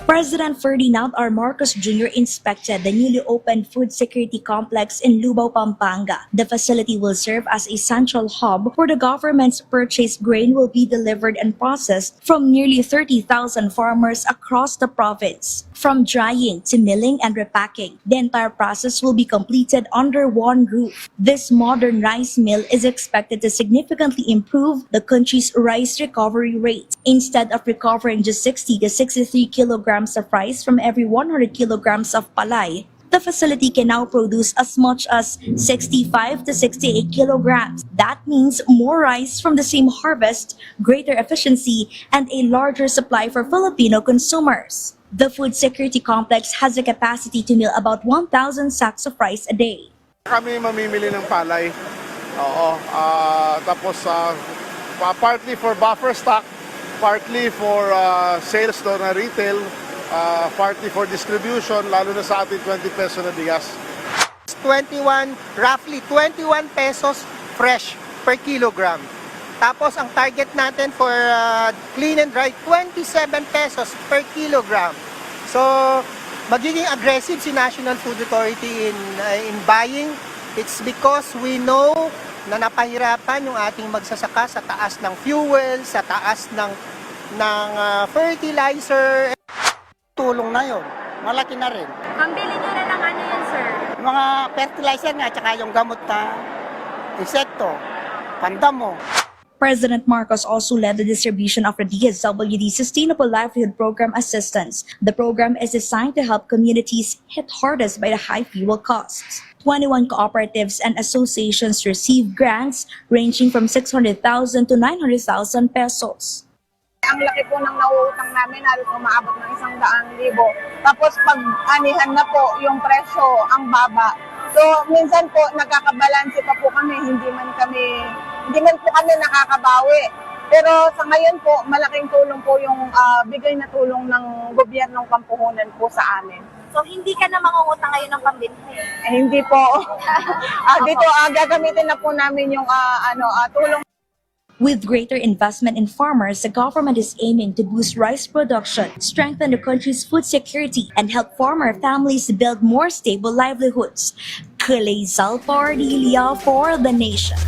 President Ferdinand R. Marcos Jr. inspected the newly opened food security complex in Lubao, Pampanga. The facility will serve as a central hub where the government's purchased grain will be delivered and processed from nearly 30,000 farmers across the province. From drying to milling and repacking, the entire process will be completed under one roof. This modern rice mill is expected to significantly improve the country's rice recovery rate. Instead of recovering just 60 to 63 kilograms of rice from every 100 kilograms of palay, the facility can now produce as much as 65 to 68 kilograms. That means more rice from the same harvest, greater efficiency, and a larger supply for Filipino consumers. The food security complex has the capacity to mill about 1,000 sacks of rice a day. Kami mamimili ng palay. Oo. Tapos partly for buffer stock, partly for sales to na retail, partly for distribution, lalo na sa ating 20 peso na bigas. Roughly 21 pesos fresh per kilogram. Tapos ang target natin for clean and dry, 27 pesos per kilogram. So, magiging aggressive si National Food Authority in buying. It's because we know na napahirapan yung ating magsasaka sa taas ng fuel, sa taas ng fertilizer. Tulong na yun. Malaki na rin. Pambili nyo na ng ano yan, sir? Mga fertilizer nga, tsaka yung gamot na insekto, pandamo. President Marcos also led the distribution of the DSWD Sustainable Livelihood Program assistance. The program is designed to help communities hit hardest by the high fuel costs. 21 cooperatives and associations received grants ranging from 600,000 to 900,000 pesos. Ang laki po ng nauutang namin, halos umaabot ng 100,000. Tapos pag anihan na po yung presyo, ang baba. So minsan po nagkakabalanse pa po kami, hindi man po kami nakakabawi. Pero sa ngayon po, malaking tulong po yung bigay na tulong ng gobyernong Kampuhunan po sa amin. So, hindi ka na mangungutang ngayon ng pambili? Hindi po. Dito gagamitin na po namin yung tulong. With greater investment in farmers, the government is aiming to boost rice production, strengthen the country's food security, and help farmer families build more stable livelihoods. Kalay Zalpardilia for the Nation.